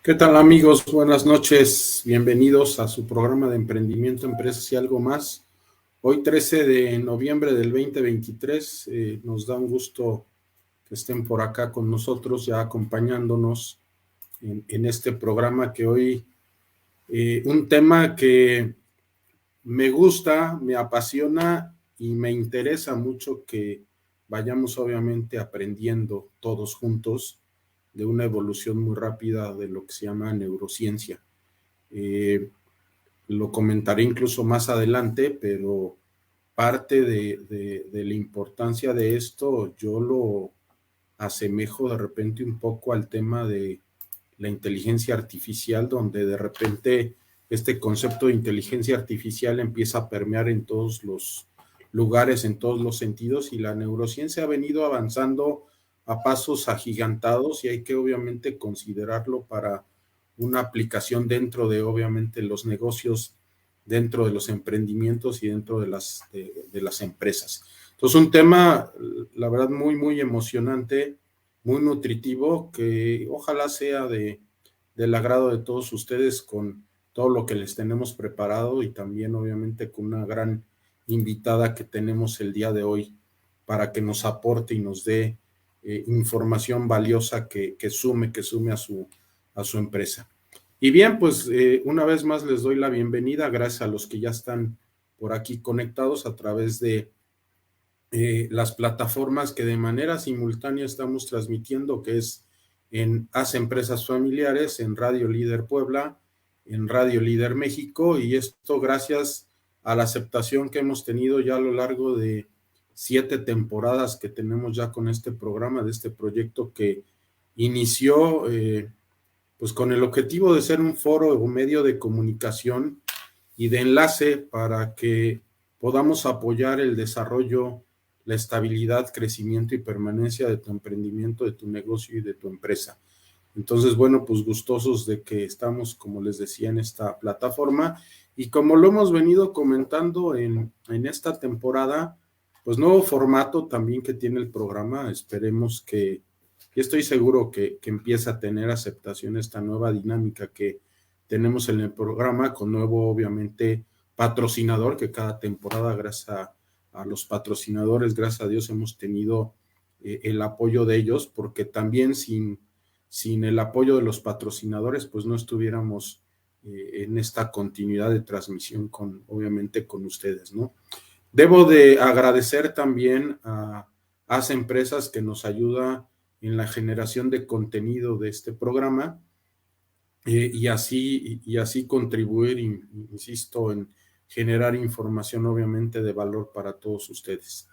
¿Qué tal, amigos? Buenas noches. Bienvenidos a su programa de emprendimiento, empresas y algo más. Hoy 13 de noviembre del 2023, nos da un gusto que estén por acá con nosotros, ya acompañándonos en este programa que hoy, un tema que me gusta, me apasiona y me interesa mucho que vayamos obviamente aprendiendo todos juntos de una evolución muy rápida de lo que se llama neurociencia. Lo comentaré incluso más adelante, pero parte de la importancia de esto yo lo asemejo de repente un poco al tema de la inteligencia artificial, donde de repente este concepto de inteligencia artificial empieza a permear en todos los lugares, en todos los sentidos, y la neurociencia ha venido avanzando a pasos agigantados y hay que obviamente considerarlo para una aplicación dentro de obviamente los negocios, dentro de los emprendimientos y dentro de las empresas. Entonces, un tema, la verdad, muy, muy emocionante, muy nutritivo, que ojalá sea del agrado de todos ustedes con todo lo que les tenemos preparado y también obviamente con una gran invitada que tenemos el día de hoy para que nos aporte y nos dé información valiosa que sume a su empresa. Y bien, pues una vez más les doy la bienvenida, gracias a los que ya están por aquí conectados a través de las plataformas que de manera simultánea estamos transmitiendo, que es en Haz Empresas Familiares, en Radio Líder Puebla, en Radio Líder México, y esto gracias a la aceptación que hemos tenido ya a lo largo de 7 temporadas que tenemos ya con este programa, de este proyecto que inició pues con el objetivo de ser un foro o medio de comunicación y de enlace para que podamos apoyar el desarrollo, la estabilidad, crecimiento y permanencia de tu emprendimiento, de tu negocio y de tu empresa. Entonces, bueno, pues gustosos de que estamos, como les decía, en esta plataforma y como lo hemos venido comentando en esta temporada, pues nuevo formato también que tiene el programa, esperemos que, y estoy seguro que empiece a tener aceptación esta nueva dinámica que tenemos en el programa, con nuevo, obviamente, patrocinador, que cada temporada, gracias a los patrocinadores, gracias a Dios, hemos tenido el apoyo de ellos, porque también sin el apoyo de los patrocinadores, pues no estuviéramos en esta continuidad de transmisión obviamente, con ustedes, ¿no? Debo de agradecer también a Haz Empresas, que nos ayuda en la generación de contenido de este programa, y así contribuir, insisto, en generar información obviamente de valor para todos ustedes.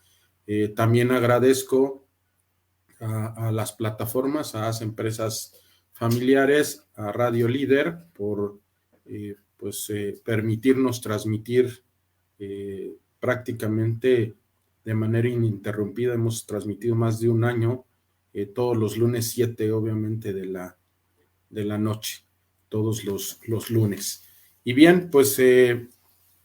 También agradezco a las plataformas, a Haz Empresas Familiares, a Radio Líder por permitirnos transmitir prácticamente de manera ininterrumpida. Hemos transmitido más de un año, todos los lunes 7 obviamente de la noche, todos los lunes. Y bien, pues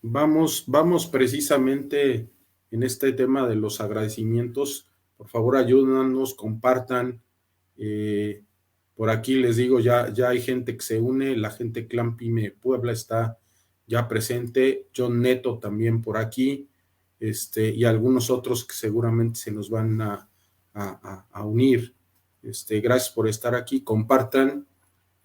vamos precisamente en este tema de los agradecimientos. Por favor, ayúdanos, compartan. Por aquí les digo, ya hay gente que se une, la gente Clan Pyme Puebla está ya presente, John Neto también por aquí, y algunos otros que seguramente se nos van a unir. Gracias por estar aquí, compartan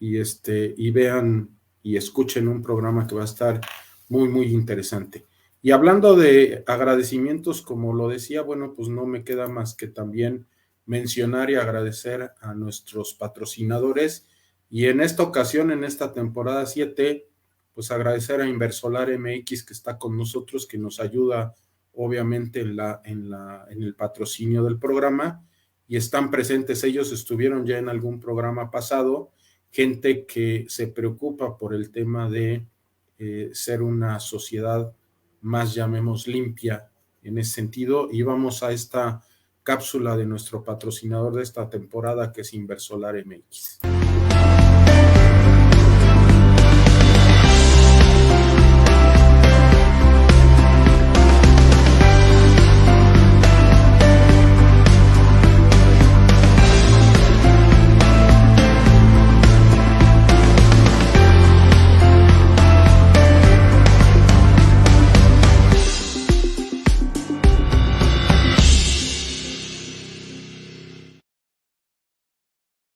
y vean y escuchen un programa que va a estar muy, muy interesante. Y hablando de agradecimientos, como lo decía, bueno, pues no me queda más que también mencionar y agradecer a nuestros patrocinadores. Y en esta ocasión, en esta temporada 7, pues agradecer a Inversolar MX, que está con nosotros, que nos ayuda obviamente en el patrocinio del programa, y están presentes. Ellos estuvieron ya en algún programa pasado, gente que se preocupa por el tema de ser una sociedad más, llamemos, limpia en ese sentido. Y vamos a esta cápsula de nuestro patrocinador de esta temporada, que es Inversolar MX.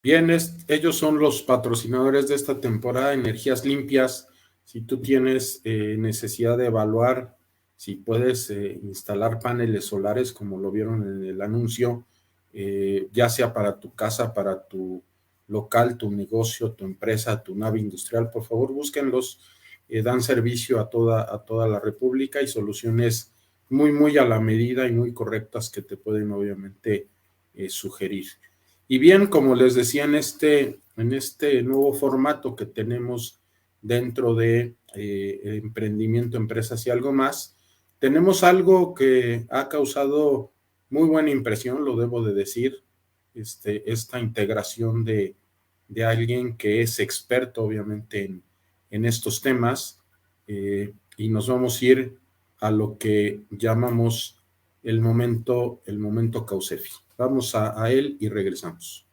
Bien, ellos son los patrocinadores de esta temporada, Energías Limpias. Si tú tienes necesidad de evaluar si puedes instalar paneles solares, como lo vieron en el anuncio, ya sea para tu casa, para tu local, tu negocio, tu empresa, tu nave industrial, por favor, búsquenlos. Dan servicio a toda la República y soluciones muy a la medida y muy correctas que te pueden obviamente sugerir. Y bien, como les decía, en este nuevo formato que tenemos dentro de emprendimiento, empresas y algo más, tenemos algo que ha causado muy buena impresión, lo debo de decir, esta integración de alguien que es experto, obviamente, en estos temas, y nos vamos a ir a lo que llamamos el momento Causefi. Vamos a él y regresamos.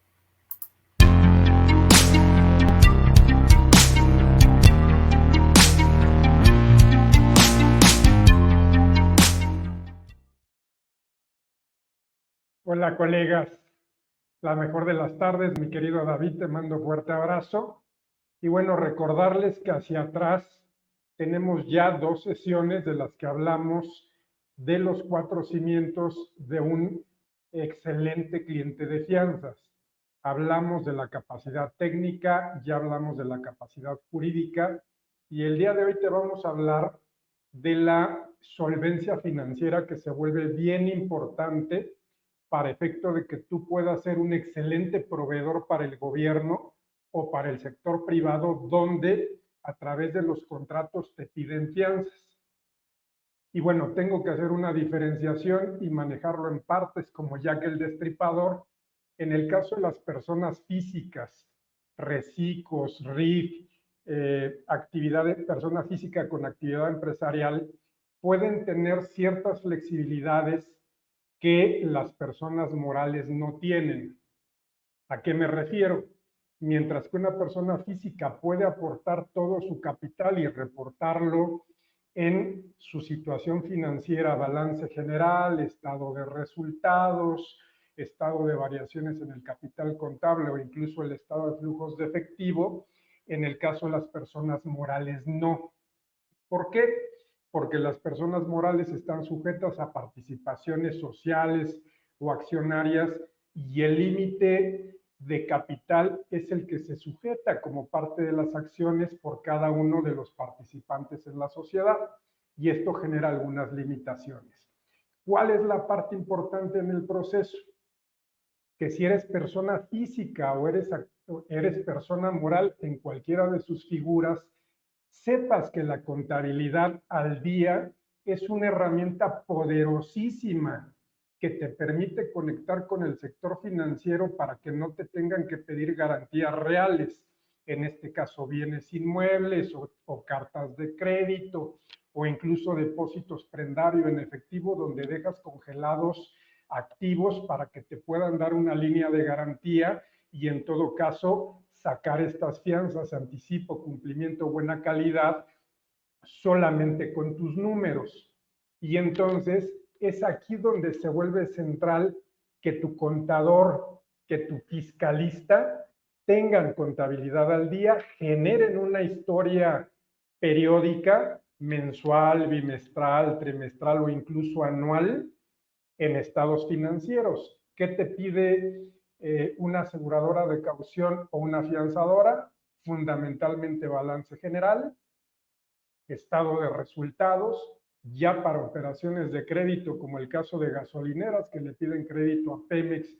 Hola colegas, la mejor de las tardes, mi querido David, te mando un fuerte abrazo. Y bueno, recordarles que hacia atrás tenemos ya 2 sesiones de las que hablamos de los 4 cimientos de un excelente cliente de fianzas. Hablamos de la capacidad técnica, ya hablamos de la capacidad jurídica y el día de hoy te vamos a hablar de la solvencia financiera, que se vuelve bien importante para efecto de que tú puedas ser un excelente proveedor para el gobierno o para el sector privado, donde a través de los contratos te piden fianzas. Y bueno, tengo que hacer una diferenciación y manejarlo en partes como Jack el Destripador. En el caso de las personas físicas, recicos, RIF, actividad de persona física con actividad empresarial, pueden tener ciertas flexibilidades que las personas morales no tienen. ¿A qué me refiero? Mientras que una persona física puede aportar todo su capital y reportarlo en su situación financiera, balance general, estado de resultados, estado de variaciones en el capital contable o incluso el estado de flujos de efectivo, en el caso de las personas morales no. ¿Por qué? Porque las personas morales están sujetas a participaciones sociales o accionarias y el límite de capital es el que se sujeta como parte de las acciones por cada uno de los participantes en la sociedad y esto genera algunas limitaciones. ¿Cuál es la parte importante en el proceso? Que si eres persona física o eres persona moral en cualquiera de sus figuras, sepas que la contabilidad al día es una herramienta poderosísima que te permite conectar con el sector financiero para que no te tengan que pedir garantías reales, en este caso bienes inmuebles o cartas de crédito o incluso depósitos prendario en efectivo donde dejas congelados activos para que te puedan dar una línea de garantía y en todo caso sacar estas fianzas, anticipo, cumplimiento, buena calidad, solamente con tus números. Y entonces es aquí donde se vuelve central que tu contador, que tu fiscalista tengan contabilidad al día, generen una historia periódica, mensual, bimestral, trimestral o incluso anual en estados financieros. ¿Qué te pide una aseguradora de caución o una fianzadora? Fundamentalmente balance general, estado de resultados, ya para operaciones de crédito, como el caso de gasolineras que le piden crédito a Pemex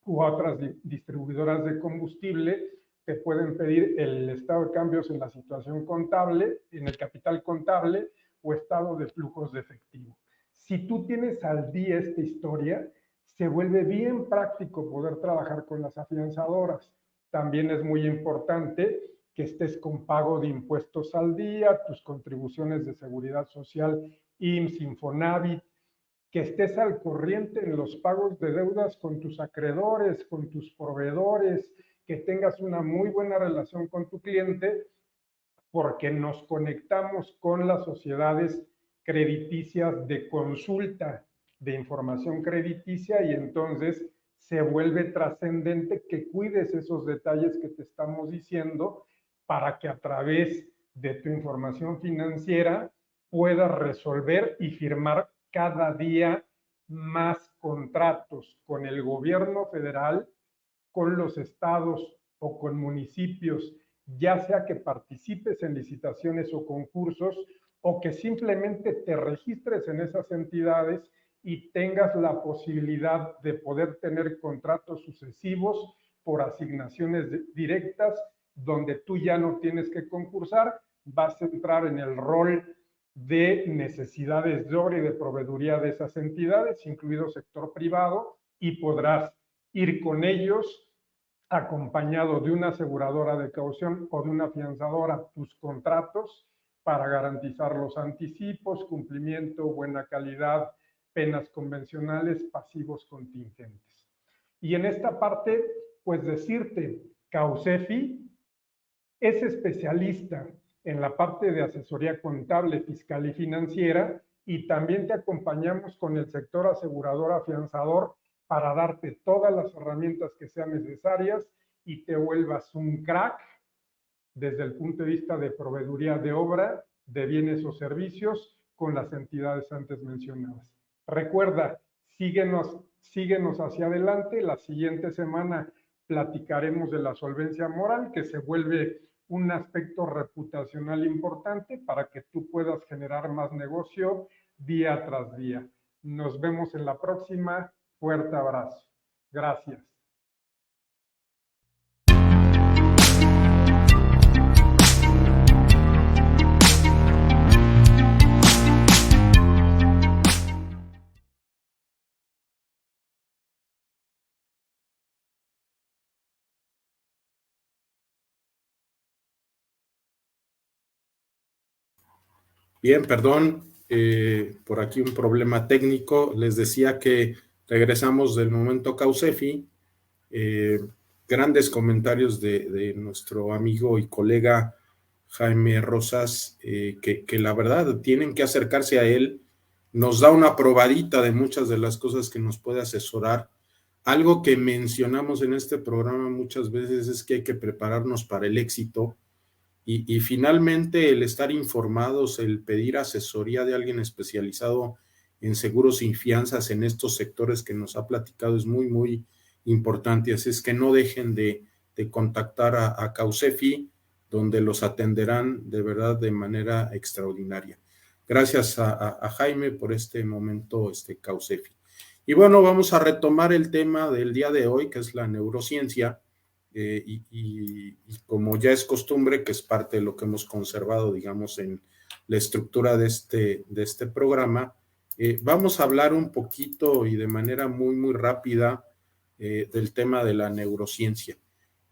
u otras distribuidoras de combustible, te pueden pedir el estado de cambios en la situación contable, en el capital contable o estado de flujos de efectivo. Si tú tienes al día esta historia, se vuelve bien práctico poder trabajar con las afianzadoras. También es muy importante que estés con pago de impuestos al día, tus contribuciones de seguridad social, IMSS, Infonavit, que estés al corriente en los pagos de deudas con tus acreedores, con tus proveedores, que tengas una muy buena relación con tu cliente, porque nos conectamos con las sociedades crediticias de consulta de información crediticia y entonces se vuelve trascendente que cuides esos detalles que te estamos diciendo para que a través de tu información financiera puedas resolver y firmar cada día más contratos con el gobierno federal, con los estados o con municipios, ya sea que participes en licitaciones o concursos o que simplemente te registres en esas entidades y tengas la posibilidad de poder tener contratos sucesivos por asignaciones directas donde tú ya no tienes que concursar, vas a entrar en el rol de necesidades de obra y de proveeduría de esas entidades, incluido sector privado, y podrás ir con ellos acompañado de una aseguradora de caución o de una afianzadora tus contratos para garantizar los anticipos, cumplimiento, buena calidad, penas convencionales, pasivos contingentes. Y en esta parte, pues decirte, Caucefi es especialista en la parte de asesoría contable, fiscal y financiera, y también te acompañamos con el sector asegurador afianzador para darte todas las herramientas que sean necesarias y te vuelvas un crack desde el punto de vista de proveeduría de obra, de bienes o servicios con las entidades antes mencionadas. Recuerda, síguenos hacia adelante. La siguiente semana platicaremos de la solvencia moral, que se vuelve un aspecto reputacional importante para que tú puedas generar más negocio día tras día. Nos vemos en la próxima. Fuerte abrazo. Gracias. Bien, perdón, por aquí un problema técnico. Les decía que regresamos del momento Caucefi. Grandes comentarios de nuestro amigo y colega Jaime Rosas, que la verdad tienen que acercarse a él. Nos da una probadita de muchas de las cosas que nos puede asesorar. Algo que mencionamos en este programa muchas veces es que hay que prepararnos para el éxito. Y finalmente el estar informados, el pedir asesoría de alguien especializado en seguros y fianzas en estos sectores que nos ha platicado es muy, muy importante. Así es que no dejen de contactar a Caucefi, donde los atenderán de verdad de manera extraordinaria. Gracias a Jaime por este momento, Caucefi. Y bueno, vamos a retomar el tema del día de hoy, que es la neurociencia. Y como ya es costumbre, que es parte de lo que hemos conservado, digamos, en la estructura de este programa, vamos a hablar un poquito y de manera muy, muy rápida del tema de la neurociencia.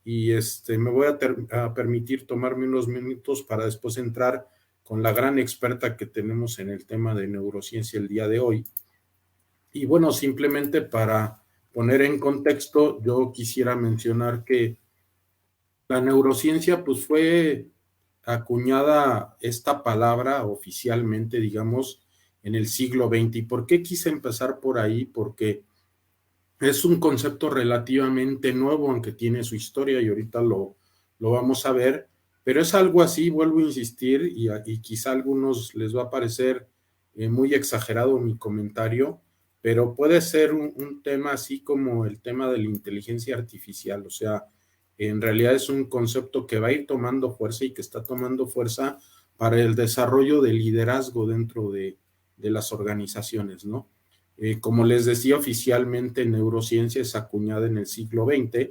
Y me voy a permitir tomarme unos minutos para después entrar con la gran experta que tenemos en el tema de neurociencia el día de hoy. Y bueno, simplemente para poner en contexto, yo quisiera mencionar que la neurociencia pues fue acuñada esta palabra oficialmente, digamos, en el siglo XX. ¿Y por qué quise empezar por ahí? Porque es un concepto relativamente nuevo, aunque tiene su historia y ahorita lo vamos a ver, pero es algo así, vuelvo a insistir, y quizá a algunos les va a parecer muy exagerado mi comentario, pero puede ser un tema así como el tema de la inteligencia artificial. O sea, en realidad es un concepto que va a ir tomando fuerza y que está tomando fuerza para el desarrollo de liderazgo dentro de las organizaciones, ¿no? Como les decía, oficialmente neurociencia es acuñada en el siglo XX.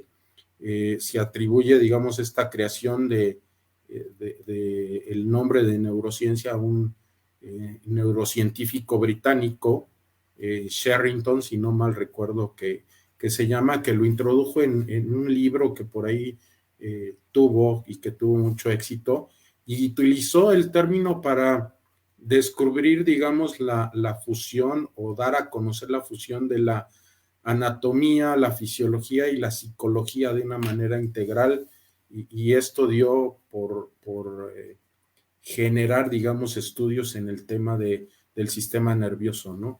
Se atribuye, digamos, esta creación de el nombre de neurociencia a un neurocientífico británico, Sherrington, si no mal recuerdo que se llama, que lo introdujo en un libro que por ahí tuvo y que tuvo mucho éxito, y utilizó el término para descubrir, digamos, la fusión o dar a conocer la fusión de la anatomía, la fisiología y la psicología de una manera integral, y esto dio por generar, digamos, estudios en el tema del sistema nervioso, ¿no?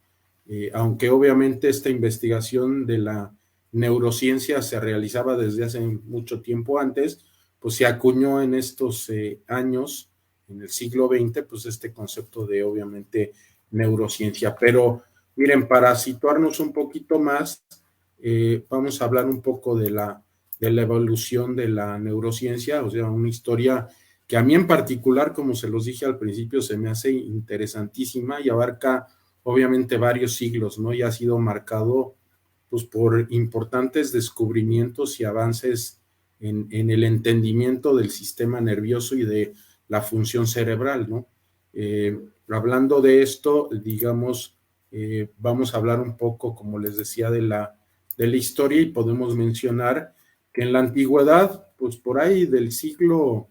Aunque obviamente esta investigación de la neurociencia se realizaba desde hace mucho tiempo antes, pues se acuñó en estos años, en el siglo XX, pues este concepto de obviamente neurociencia. Pero miren, para situarnos un poquito más, vamos a hablar un poco de la evolución de la neurociencia, o sea, una historia que a mí en particular, como se los dije al principio, se me hace interesantísima y abarca obviamente varios siglos, ¿no? Y ha sido marcado pues por importantes descubrimientos y avances en el entendimiento del sistema nervioso y de la función cerebral, ¿no? Hablando de esto, digamos, vamos a hablar un poco, como les decía, de la historia y podemos mencionar que en la antigüedad, pues por ahí del siglo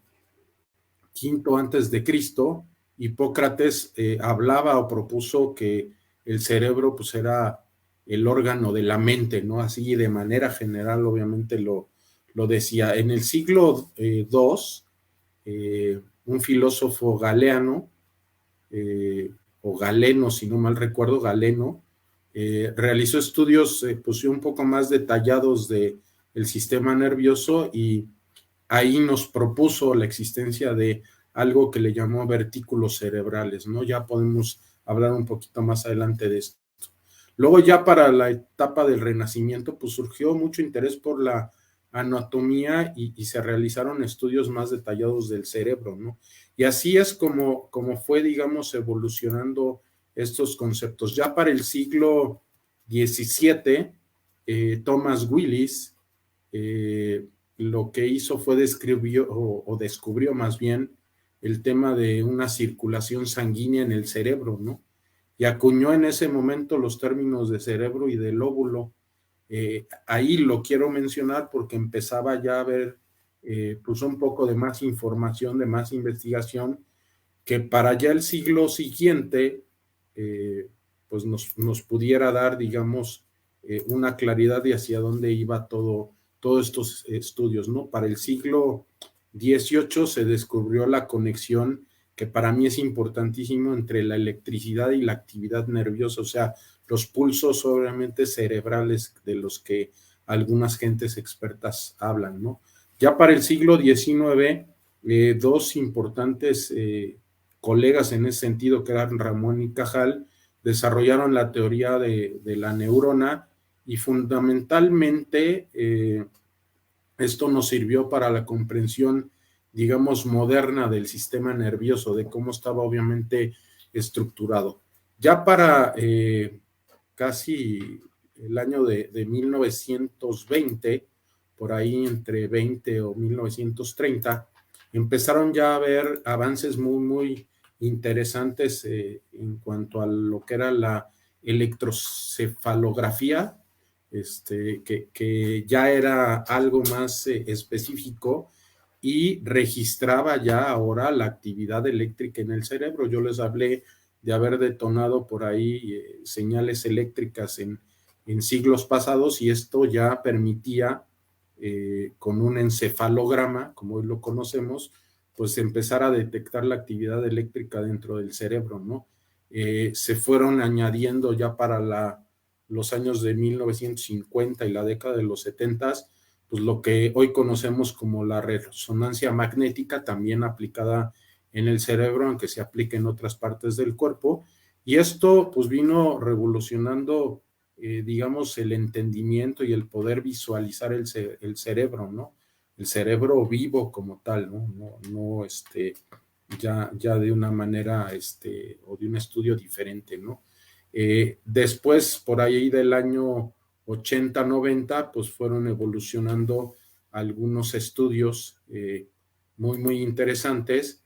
V antes de Cristo, Hipócrates hablaba o propuso que el cerebro pues era el órgano de la mente, ¿no? Así de manera general obviamente lo decía. En el siglo II, un filósofo galeano, o galeno, si no mal recuerdo, galeno, realizó estudios pues un poco más detallados del sistema nervioso y ahí nos propuso la existencia de algo que le llamó vertículos cerebrales, ¿no? Ya podemos hablar un poquito más adelante de esto. Luego ya para la etapa del Renacimiento, pues surgió mucho interés por la anatomía y se realizaron estudios más detallados del cerebro, ¿no? Y así es como fue, digamos, evolucionando estos conceptos. Ya para el siglo XVII, Thomas Willis, lo que hizo fue describió o descubrió más bien el tema de una circulación sanguínea en el cerebro, ¿no? Y acuñó en ese momento los términos de cerebro y de lóbulo. Ahí lo quiero mencionar porque empezaba ya a haber pues un poco de más información, de más investigación, que para ya el siglo siguiente pues nos pudiera dar, digamos, una claridad de hacia dónde iba todos estos estudios, ¿no? Para el siglo XVIII se descubrió la conexión que para mí es importantísimo entre la electricidad y la actividad nerviosa, o sea, los pulsos obviamente cerebrales de los que algunas gentes expertas hablan, ¿no? Ya para el siglo XIX, dos importantes colegas en ese sentido, que eran Ramón y Cajal, desarrollaron la teoría de la neurona y fundamentalmente esto nos sirvió para la comprensión, digamos, moderna del sistema nervioso, de cómo estaba obviamente estructurado. Ya para casi el año de 1920, por ahí entre 20 o 1930, empezaron ya a haber avances muy interesantes en cuanto a lo que era la electrocefalografía, que ya era algo más específico y registraba ya ahora la actividad eléctrica en el cerebro. Yo les hablé de haber detonado por ahí señales eléctricas en siglos pasados y esto ya permitía con un encefalograma, como hoy lo conocemos, pues empezar a detectar la actividad eléctrica dentro del cerebro, ¿no? Se fueron añadiendo ya para los años de 1950 y la década de los 70, pues lo que hoy conocemos como la resonancia magnética, también aplicada en el cerebro, aunque se aplique en otras partes del cuerpo. Y esto pues vino revolucionando, digamos, el entendimiento y el poder visualizar el cerebro, ¿no? El cerebro vivo como tal, ¿no? No ya de una manera, o de un estudio diferente, ¿no? Después, por ahí del año 80-90, pues fueron evolucionando algunos estudios muy interesantes,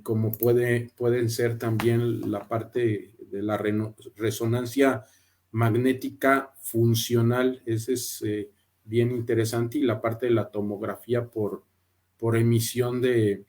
como pueden ser también la parte de la resonancia magnética funcional, ese es bien interesante, y la parte de la tomografía por emisión de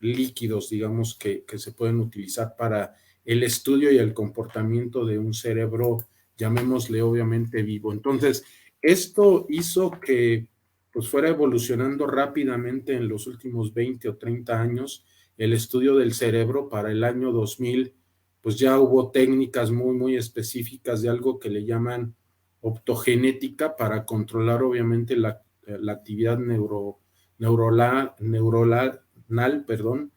líquidos, digamos, que se pueden utilizar para el estudio y el comportamiento de un cerebro, llamémosle obviamente vivo. Entonces, esto hizo que pues fuera evolucionando rápidamente en los últimos 20 o 30 años el estudio del cerebro. Para el año 2000, pues ya hubo técnicas muy específicas de algo que le llaman optogenética para controlar obviamente la actividad neuronal, perdón,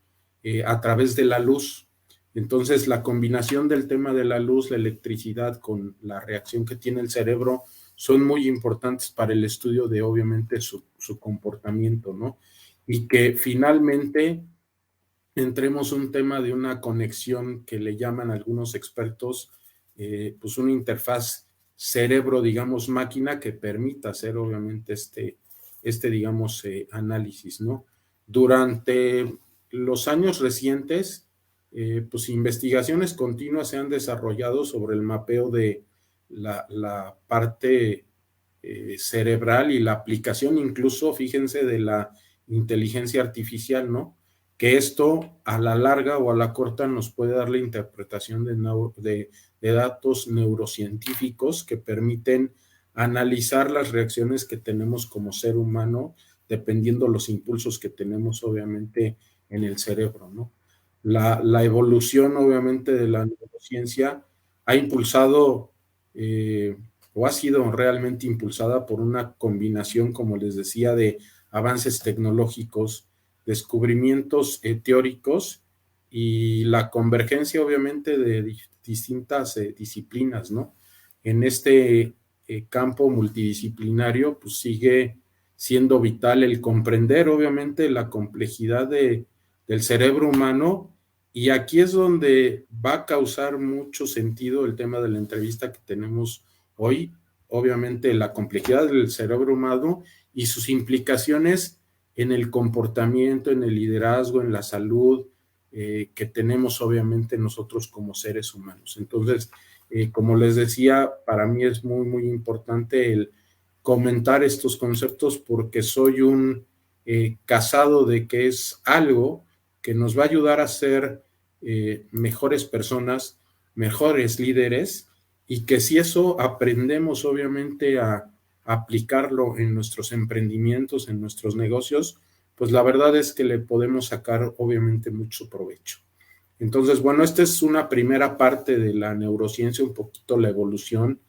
a través de la luz. Entonces, la combinación del tema de la luz, la electricidad con la reacción que tiene el cerebro son muy importantes para el estudio de obviamente su comportamiento, ¿no? Y que finalmente entremos un tema de una conexión que le llaman algunos expertos, pues una interfaz cerebro, digamos, máquina que permita hacer obviamente digamos, análisis, ¿no? Durante los años recientes, pues investigaciones continuas se han desarrollado sobre el mapeo de la parte cerebral y la aplicación incluso, fíjense, de la inteligencia artificial, ¿no? Que esto a la larga o a la corta nos puede dar la interpretación de datos neurocientíficos que permiten analizar las reacciones que tenemos como ser humano dependiendo los impulsos que tenemos obviamente en el cerebro, ¿no? La evolución obviamente de la neurociencia ha impulsado o ha sido realmente impulsada por una combinación, como les decía, de avances tecnológicos, descubrimientos teóricos y la convergencia obviamente de distintas disciplinas, ¿no? En este campo multidisciplinario, pues sigue siendo vital el comprender obviamente la complejidad del cerebro humano, y aquí es donde va a causar mucho sentido el tema de la entrevista que tenemos hoy, obviamente la complejidad del cerebro humano y sus implicaciones en el comportamiento, en el liderazgo, en la salud que tenemos obviamente nosotros como seres humanos. Entonces, como les decía, para mí es muy, muy importante el comentar estos conceptos porque soy un casado de que es algo que nos va a ayudar a ser mejores personas, mejores líderes, y que si eso aprendemos obviamente a aplicarlo en nuestros emprendimientos, en nuestros negocios, pues la verdad es que le podemos sacar obviamente mucho provecho. Entonces, bueno, esta es una primera parte de la neurociencia, un poquito la evolución.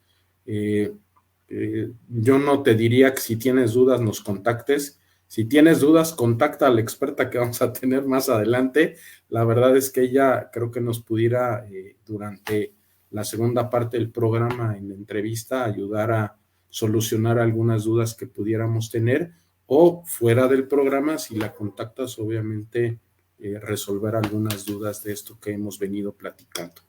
Yo no te diría que si tienes dudas nos contactes. Si tienes dudas, contacta a la experta que vamos a tener más adelante. La verdad es que ella creo que nos pudiera durante la segunda parte del programa en la entrevista ayudar a solucionar algunas dudas que pudiéramos tener, o fuera del programa, si la contactas, obviamente resolver algunas dudas de esto que hemos venido platicando.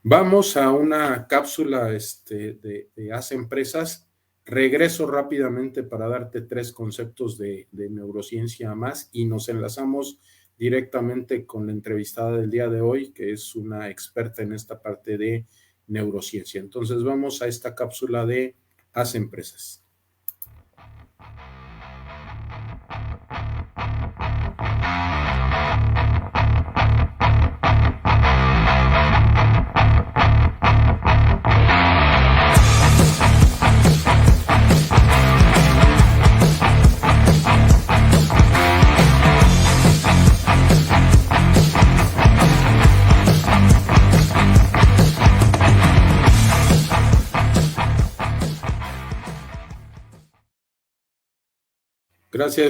Vamos a una cápsula de Hace Empresas. Regreso rápidamente para darte 3 conceptos de neurociencia más y nos enlazamos directamente con la entrevistada del día de hoy, que es una experta en esta parte de neurociencia. Entonces vamos a esta cápsula de Hace Empresas.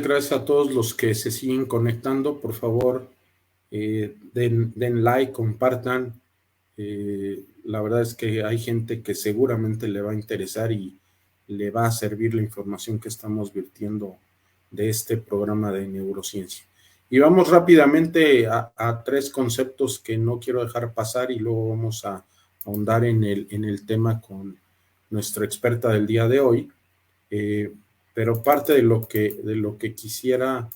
Gracias a todos los que se siguen conectando. Por favor, den like, compartan. La verdad es que hay gente que seguramente le va a interesar y le va a servir la información que estamos vertiendo de este programa de neurociencia. Y vamos rápidamente a 3 conceptos que no quiero dejar pasar y luego vamos a ahondar en el tema con nuestra experta del día de hoy. Pero parte de lo que quisiera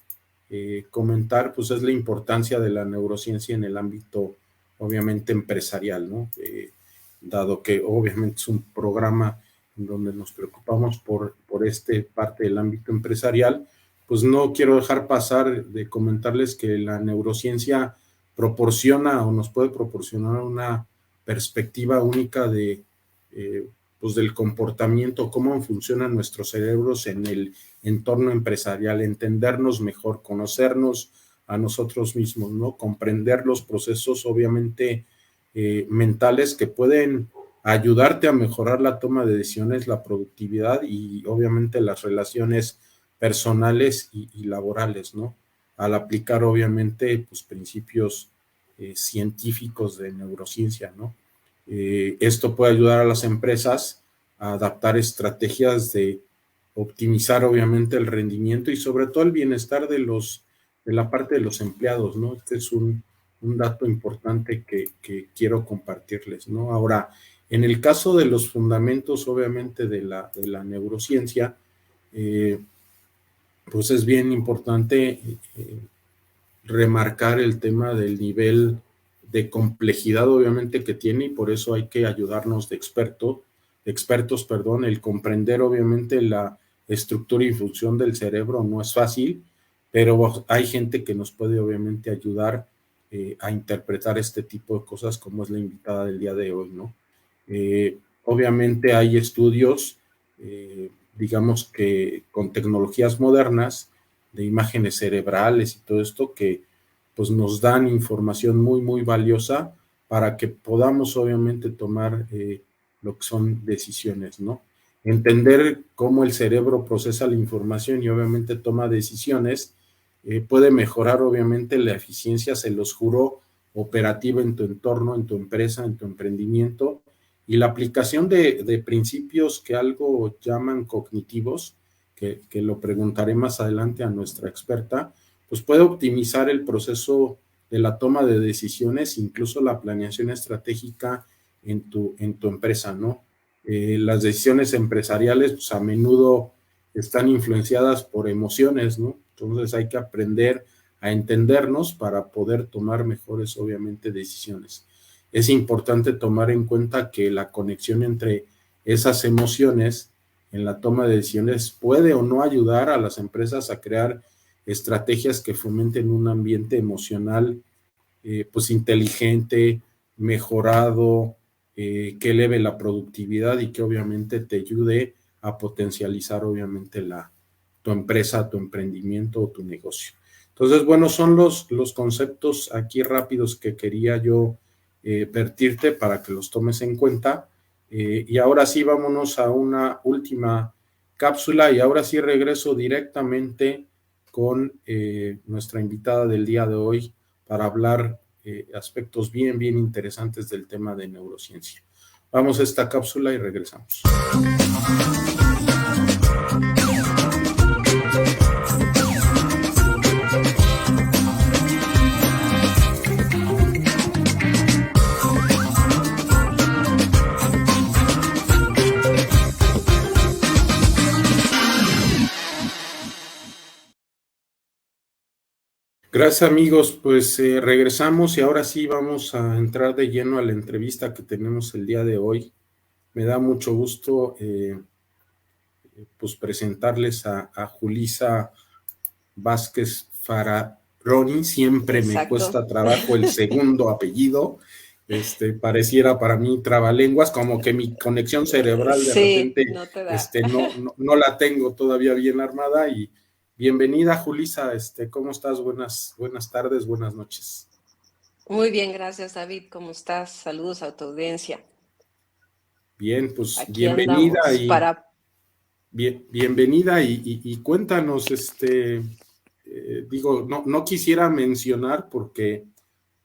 comentar, pues es la importancia de la neurociencia en el ámbito, obviamente, empresarial, ¿no? Dado que obviamente es un programa en donde nos preocupamos por parte del ámbito empresarial, pues no quiero dejar pasar de comentarles que la neurociencia proporciona o nos puede proporcionar una perspectiva única de pues del comportamiento, cómo funcionan nuestros cerebros en el entorno empresarial, entendernos mejor, conocernos a nosotros mismos, ¿no? Comprender los procesos, obviamente, mentales que pueden ayudarte a mejorar la toma de decisiones, la productividad y obviamente las relaciones personales y laborales, ¿no? Al aplicar obviamente pues, principios científicos de neurociencia, ¿no? Esto puede ayudar a las empresas a adaptar estrategias de optimizar obviamente el rendimiento y sobre todo el bienestar de la parte de los empleados, ¿no? Este es un dato importante que quiero compartirles, ¿no? Ahora, en el caso de los fundamentos, obviamente, de la neurociencia, eh, pues es bien importante remarcar el tema del nivel de complejidad, obviamente, que tiene y por eso hay que ayudarnos de expertos, perdón, el comprender, obviamente, la estructura y función del cerebro no es fácil, pero hay gente que nos puede, obviamente, ayudar a interpretar este tipo de cosas como es la invitada del día de hoy, ¿no? Obviamente hay estudios, digamos que con tecnologías modernas, de imágenes cerebrales y todo esto que pues nos dan información muy, muy valiosa para que podamos obviamente tomar lo que son decisiones, ¿no? Entender cómo el cerebro procesa la información y obviamente toma decisiones puede mejorar obviamente la eficiencia, se los juro, operativa en tu entorno, en tu empresa, en tu emprendimiento y la aplicación de principios que algo llaman cognitivos, que lo preguntaré más adelante a nuestra experta, pues puede optimizar el proceso de la toma de decisiones, incluso la planeación estratégica en tu empresa, ¿no? Las decisiones empresariales pues, a menudo están influenciadas por emociones, ¿no? Entonces hay que aprender a entendernos para poder tomar mejores, obviamente, decisiones. Es importante tomar en cuenta que la conexión entre esas emociones en la toma de decisiones puede o no ayudar a las empresas a crear estrategias que fomenten un ambiente emocional pues inteligente, mejorado, que eleve la productividad y que obviamente te ayude a potencializar obviamente tu empresa, tu emprendimiento o tu negocio. Entonces, bueno, son los conceptos aquí rápidos que quería yo vertirte para que los tomes en cuenta. Y ahora sí, vámonos a una última cápsula y ahora sí regreso directamente con nuestra invitada del día de hoy para hablar aspectos bien, bien interesantes del tema de neurociencia. Vamos a esta cápsula y regresamos. Gracias amigos, pues regresamos y ahora sí vamos a entrar de lleno a la entrevista que tenemos el día de hoy. Me da mucho gusto pues presentarles a Julisa Vázquez Fararoni. Siempre me Exacto. cuesta trabajo el segundo apellido. Pareciera para mí trabalenguas, como que mi conexión cerebral de Sí, repente no te da. no la tengo todavía bien armada. Y bienvenida, Julisa, ¿cómo estás? Buenas tardes, buenas noches. Muy bien, gracias, David. ¿Cómo estás? Saludos a tu audiencia. Bien, pues Aquí andamos para... bienvenida y cuéntanos, digo, no quisiera mencionar porque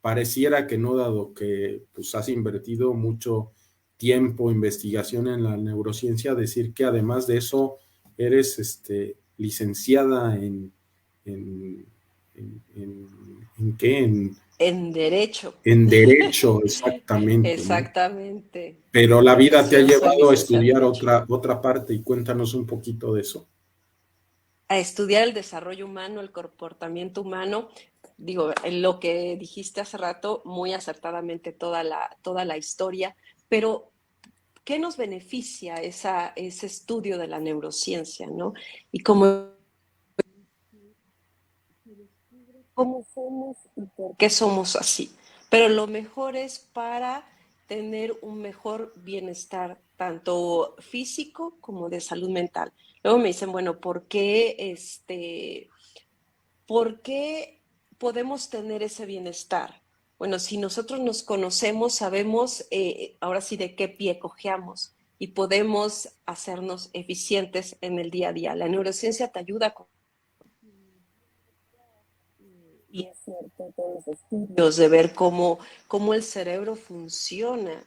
pareciera que no, dado que pues has invertido mucho tiempo, investigación en la neurociencia, decir que además de eso eres licenciada en, ¿en qué? En derecho. En Derecho, exactamente, ¿no? Exactamente. Pero la vida te ha Precioso llevado a licenciado en estudiar derecho. otra parte y cuéntanos un poquito de eso. A estudiar el desarrollo humano, el comportamiento humano. Digo, en lo que dijiste hace rato, muy acertadamente toda la historia, pero ¿qué nos beneficia ese estudio de la neurociencia, ¿no? Y cómo somos y por qué somos así. Pero lo mejor es para tener un mejor bienestar, tanto físico como de salud mental. Luego me dicen, bueno, ¿por qué podemos tener ese bienestar? Bueno, si nosotros nos conocemos, sabemos ahora sí de qué pie cojeamos y podemos hacernos eficientes en el día a día. La neurociencia te ayuda con... Y es cierto, todos los estudios de ver cómo el cerebro funciona,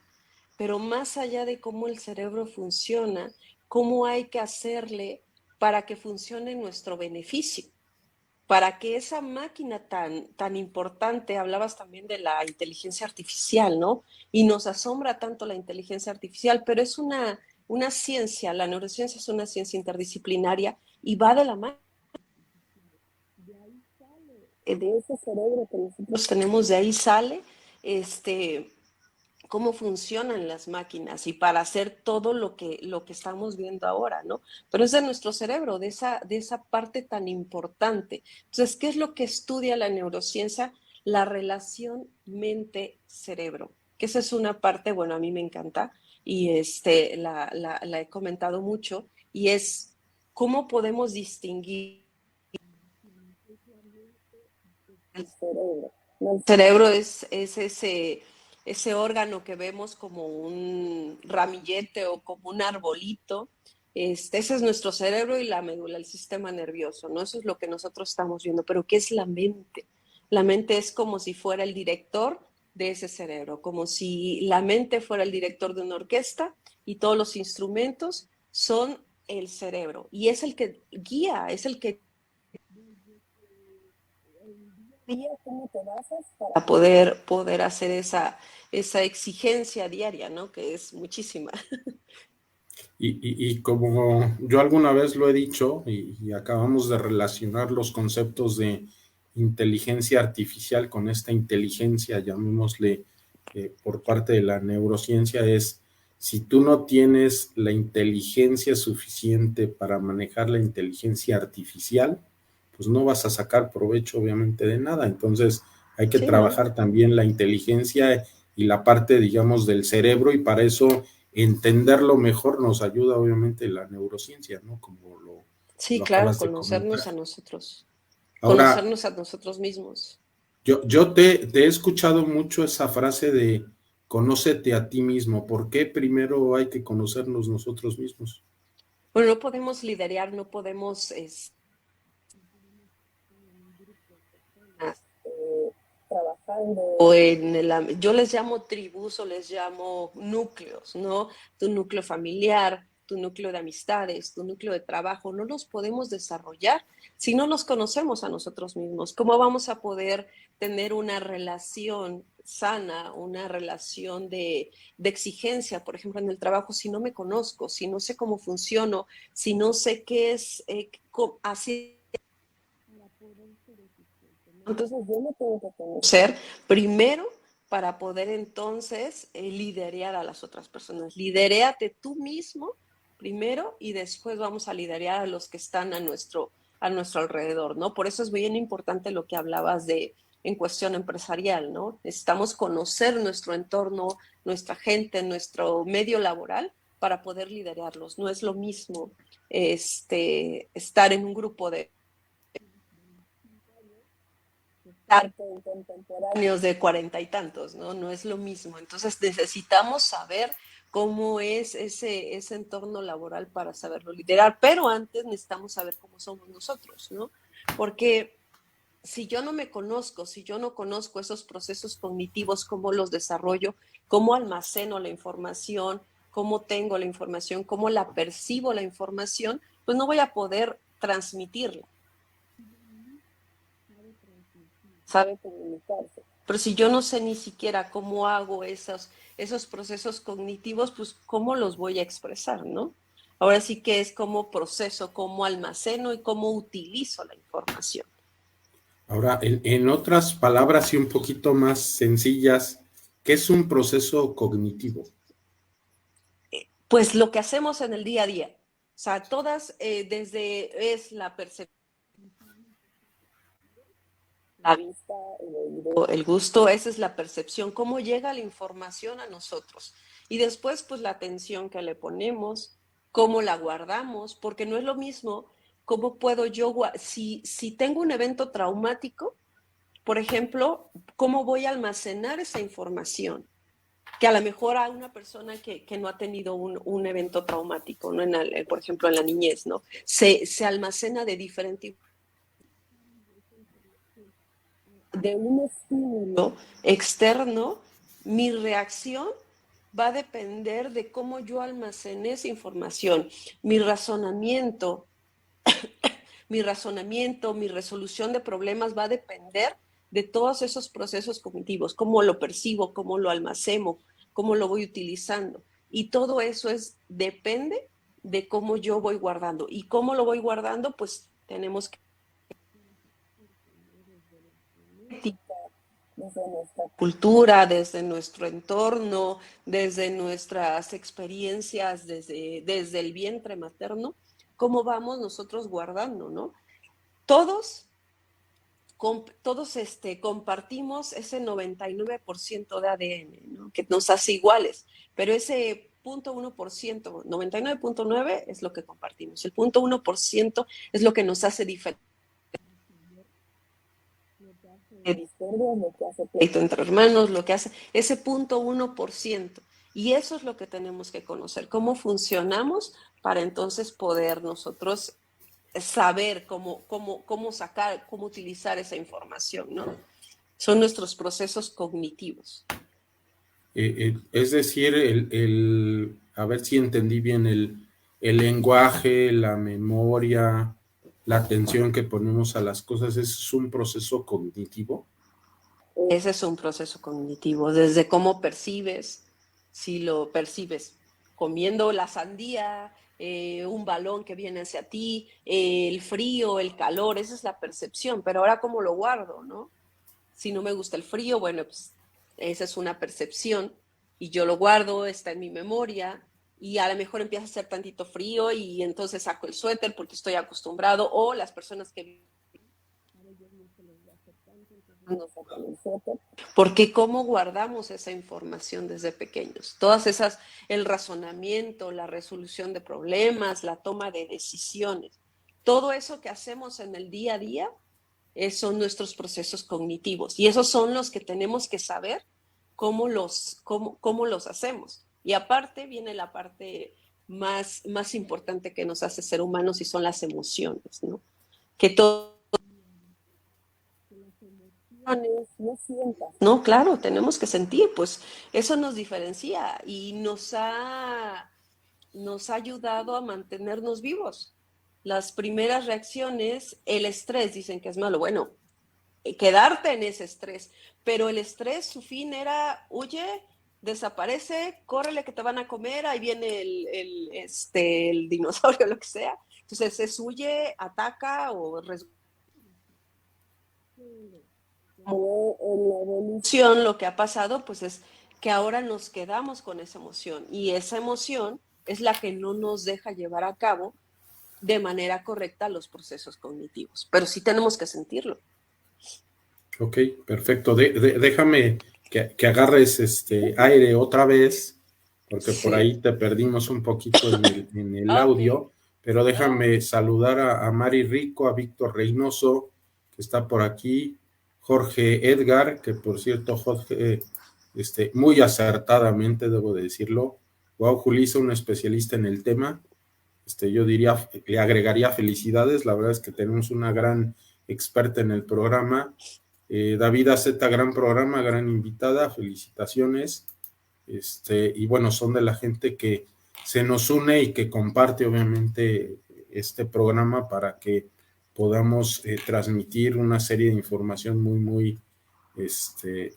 pero más allá de cómo el cerebro funciona, cómo hay que hacerle para que funcione en nuestro beneficio, para que esa máquina tan importante, hablabas también de la inteligencia artificial, ¿no? Y nos asombra tanto la inteligencia artificial, pero es una ciencia, la neurociencia es una ciencia interdisciplinaria y va de la mano de ese cerebro que nosotros tenemos, de ahí sale este, cómo funcionan las máquinas y para hacer todo lo que estamos viendo ahora, ¿no? Pero es de nuestro cerebro, de esa parte tan importante. Entonces, ¿qué es lo que estudia la neurociencia? La relación mente-cerebro, que esa es una parte, bueno, a mí me encanta y la he comentado mucho, y es cómo podemos distinguir el cerebro. El cerebro es ese órgano que vemos como un ramillete o como un arbolito. Ese es nuestro cerebro y la médula, el sistema nervioso, ¿no? Eso es lo que nosotros estamos viendo. Pero ¿qué es la mente? La mente es como si fuera el director de ese cerebro, como si la mente fuera el director de una orquesta y todos los instrumentos son el cerebro. Y es el que guía, es el que cómo te basas para poder hacer esa exigencia diaria, ¿no? Que es muchísima. Y como yo alguna vez lo he dicho, y acabamos de relacionar los conceptos de inteligencia artificial con esta inteligencia, llamémosle, por parte de la neurociencia, es si tú no tienes la inteligencia suficiente para manejar la inteligencia artificial, pues no vas a sacar provecho obviamente de nada. Entonces hay que Sí, ¿no? trabajar también la inteligencia y la parte, digamos, del cerebro, y para eso entenderlo mejor nos ayuda obviamente la neurociencia, ¿no? Como Sí, lo claro, acabas de comentar. Ahora, conocernos a nosotros mismos. yo te he escuchado mucho esa frase de conócete a ti mismo. ¿Por qué primero hay que conocernos nosotros mismos? Bueno, no podemos liderar, no podemos trabajando o yo les llamo tribus o les llamo núcleos, ¿no? Tu núcleo familiar, tu núcleo de amistades, tu núcleo de trabajo, no los podemos desarrollar si no nos conocemos a nosotros mismos. ¿Cómo vamos a poder tener una relación sana, una relación de exigencia, por ejemplo, en el trabajo, si no me conozco, si no sé cómo funciono, si no sé qué es, así? Entonces yo me tengo que conocer primero para poder entonces liderar a las otras personas. Lideréate tú mismo primero y después vamos a liderar a los que están a nuestro alrededor, ¿no? Por eso es bien importante lo que hablabas de en cuestión empresarial, ¿no? Necesitamos conocer nuestro entorno, nuestra gente, nuestro medio laboral para poder liderarlos. No es lo mismo estar en un grupo de contemporáneos de cuarenta y tantos, ¿no? No es lo mismo. Entonces necesitamos saber cómo es ese entorno laboral para saberlo liderar, pero antes necesitamos saber cómo somos nosotros, ¿no? Porque si yo no me conozco, si yo no conozco esos procesos cognitivos, cómo los desarrollo, cómo almaceno la información, cómo tengo la información, cómo la percibo la información, pues no voy a poder transmitirla. Sabe comunicarse. Pero si yo no sé ni siquiera cómo hago esos procesos cognitivos, pues cómo los voy a expresar, ¿no? Ahora sí que es cómo proceso, cómo almaceno y cómo utilizo la información. Ahora, en otras palabras y un poquito más sencillas, ¿qué es un proceso cognitivo? Pues lo que hacemos en el día a día. O sea, todas es la percepción, la vista, el oído, el gusto, esa es la percepción, cómo llega la información a nosotros. Y después, pues la atención que le ponemos, cómo la guardamos, porque no es lo mismo cómo puedo yo, si tengo un evento traumático, por ejemplo, cómo voy a almacenar esa información, que a lo mejor a una persona que no ha tenido un evento traumático, ¿no? Por ejemplo, en la niñez, ¿no? Se almacena de diferente, de un estímulo externo, mi reacción va a depender de cómo yo almacené esa información, mi razonamiento, mi resolución de problemas va a depender de todos esos procesos cognitivos, cómo lo percibo, cómo lo almaceno, cómo lo voy utilizando. Y todo eso depende de cómo yo voy guardando. ¿Y cómo lo voy guardando? Pues tenemos que desde nuestra cultura, desde nuestro entorno, desde nuestras experiencias, desde el vientre materno, cómo vamos nosotros guardando, ¿no? Todos compartimos ese 99% de ADN, ¿no? Que nos hace iguales, pero ese 0.1%, 99.9% es lo que compartimos, el 0.1% es lo que nos hace diferente. Lo que hace pleito entre hermanos, lo que hace ese 0.1%. Y eso es lo que tenemos que conocer, cómo funcionamos para entonces poder nosotros saber cómo sacar, cómo utilizar esa información, ¿no? Son nuestros procesos cognitivos. Es decir, a ver si entendí bien, el lenguaje, la memoria, la atención que ponemos a las cosas, ¿es un proceso cognitivo? Ese es un proceso cognitivo, desde cómo percibes, si lo percibes comiendo la sandía, un balón que viene hacia ti, el frío, el calor, esa es la percepción, pero ahora cómo lo guardo, ¿no? Si no me gusta el frío, bueno, pues esa es una percepción y yo lo guardo, está en mi memoria y a lo mejor empieza a hacer tantito frío y entonces saco el suéter porque estoy acostumbrado, o las personas que porque cómo guardamos esa información desde pequeños. Todas esas, el razonamiento, la resolución de problemas, la toma de decisiones, todo eso que hacemos en el día a día son nuestros procesos cognitivos y esos son los que tenemos que saber cómo los hacemos. Y aparte viene la parte más importante que nos hace ser humanos y son las emociones, ¿no? Que todo no sientas. No, claro, tenemos que sentir, pues eso nos diferencia y nos ha ayudado a mantenernos vivos. Las primeras reacciones, el estrés, dicen que es malo. Bueno, quedarte en ese estrés, pero el estrés, su fin era, huye, desaparece, córrele que te van a comer, ahí viene el dinosaurio, lo que sea. Entonces es huye, ataca o en la evolución lo que ha pasado pues es que ahora nos quedamos con esa emoción y esa emoción es la que no nos deja llevar a cabo de manera correcta los procesos cognitivos, pero sí tenemos que sentirlo. Ok, perfecto. Déjame que agarres aire otra vez, porque sí, por ahí te perdimos un poquito en el audio, pero déjame saludar a Mari Rico, a Víctor Reynoso, que está por aquí, Jorge Edgar, que por cierto, Jorge, muy acertadamente, debo de decirlo. Wow, Julissa, un especialista en el tema. Yo diría, le agregaría felicidades, la verdad es que tenemos una gran experta en el programa. David Aceta, gran programa, gran invitada, felicitaciones. Y bueno, son de la gente que se nos une y que comparte obviamente este programa para que podamos transmitir una serie de información muy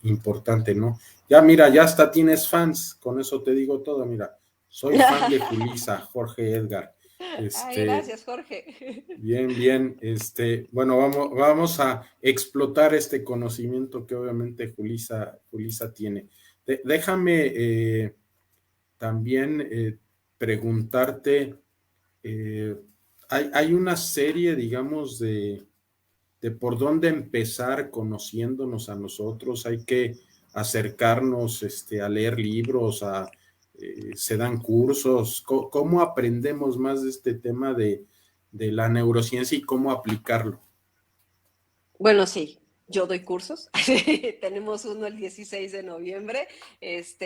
importante, ¿no? Ya mira, ya hasta tienes fans, con eso te digo todo, mira, soy fan de Julissa, Jorge Edgar. Ay, gracias, Jorge. Bien, bueno, vamos a explotar este conocimiento que obviamente Julissa tiene. Déjame también preguntarte, hay una serie, digamos, de por dónde empezar conociéndonos a nosotros, hay que acercarnos a leer libros, se dan cursos. ¿Cómo aprendemos más de este tema de la neurociencia y cómo aplicarlo? Bueno, sí, yo doy cursos, tenemos uno el 16 de noviembre,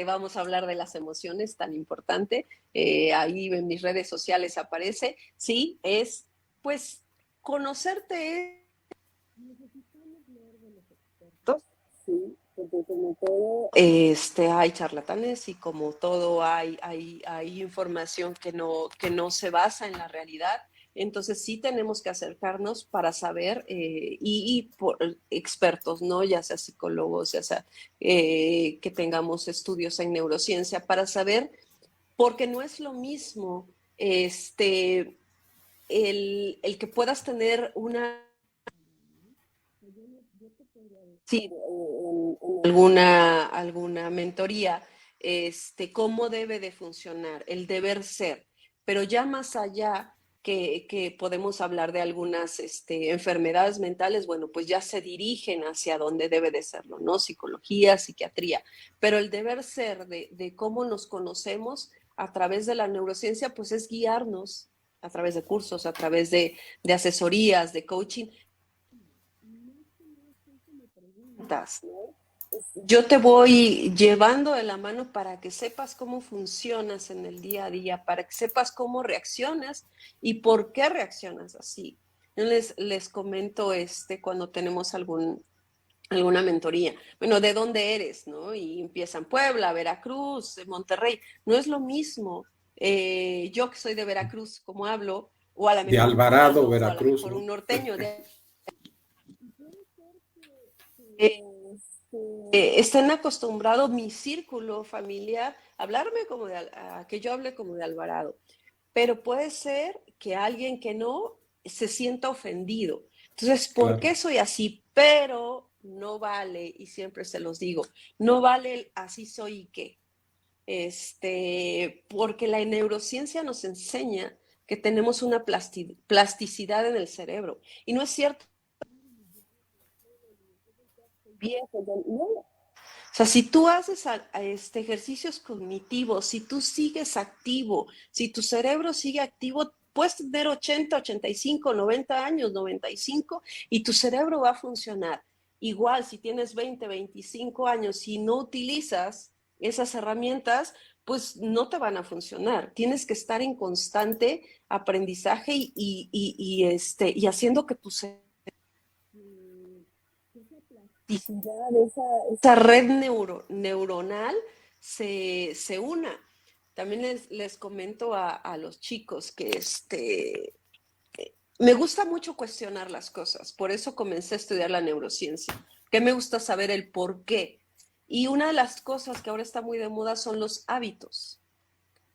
vamos a hablar de las emociones, tan importante, ahí en mis redes sociales aparece, sí, es pues conocerte. Necesitamos leer de los expertos, sí, porque como todo, hay charlatanes y como todo hay información que no se basa en la realidad. Entonces sí tenemos que acercarnos para saber y por expertos, ¿no? Ya sea psicólogos, ya sea que tengamos estudios en neurociencia para saber, porque no es lo mismo el que puedas tener una... Sí, en alguna mentoría, cómo debe de funcionar, el deber ser, pero ya más allá que podemos hablar de algunas enfermedades mentales, bueno, pues ya se dirigen hacia donde debe de serlo, ¿no? Psicología, psiquiatría, pero el deber ser de cómo nos conocemos a través de la neurociencia, pues es guiarnos a través de cursos, a través de asesorías, de coaching. ¿No? Yo te voy llevando de la mano para que sepas cómo funcionas en el día a día, para que sepas cómo reaccionas y por qué reaccionas así. Yo les comento cuando tenemos alguna mentoría. Bueno, ¿de dónde eres? ¿No? Y empiezan Puebla, Veracruz, Monterrey. No es lo mismo. Yo que soy de Veracruz, como hablo, o a lo De mejor un Alvarado, poblano, o a lo Veracruz, mejor ¿no? un norteño. Estén acostumbrados mi círculo familiar a hablarme como a que yo hable como de Alvarado, pero puede ser que alguien que no se sienta ofendido. Entonces, ¿por Claro. qué soy así? Pero no vale, y siempre se los digo, no vale el así soy y qué. Porque la neurociencia nos enseña que tenemos una plasticidad en el cerebro. Y no es cierto. Viejo, no. O sea, si tú haces ejercicios cognitivos, si tú sigues activo, si tu cerebro sigue activo, puedes tener 80, 85, 90 años, 95, y tu cerebro va a funcionar. Igual, si tienes 20, 25 años y no utilizas esas herramientas, pues no te van a funcionar. Tienes que estar en constante aprendizaje y haciendo que tu cerebro esa red neuronal se una. También les comento a los chicos que me gusta mucho cuestionar las cosas, por eso comencé a estudiar la neurociencia, que me gusta saber el por qué. Y una de las cosas que ahora está muy de moda son los hábitos,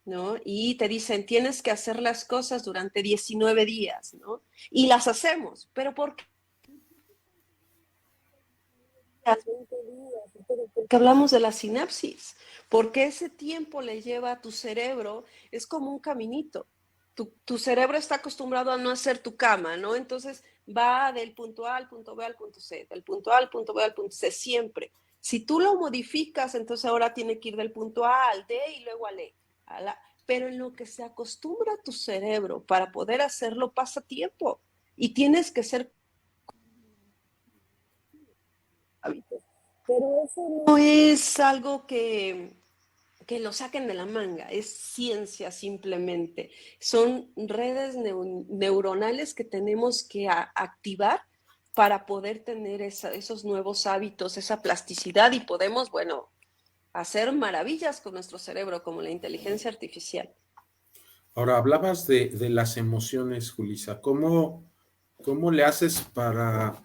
¿no? Y te dicen, tienes que hacer las cosas durante 19 días, ¿no? Y las hacemos, pero ¿por qué? Que hablamos de la sinapsis, porque ese tiempo le lleva a tu cerebro, es como un caminito. Tu cerebro está acostumbrado a no hacer tu cama, ¿no? Entonces va del punto A al punto B al punto C, del punto A al punto B al punto C, siempre. Si tú lo modificas, entonces ahora tiene que ir del punto A al D y luego al E. Pero en lo que se acostumbra tu cerebro para poder hacerlo pasa tiempo y tienes que ser hábitos. Pero eso no es algo que lo saquen de la manga, es ciencia simplemente. Son redes neuronales que tenemos que activar para poder tener esos nuevos hábitos, esa plasticidad y podemos, bueno, hacer maravillas con nuestro cerebro como la inteligencia artificial. Ahora, hablabas de las emociones, Julissa. ¿Cómo le haces para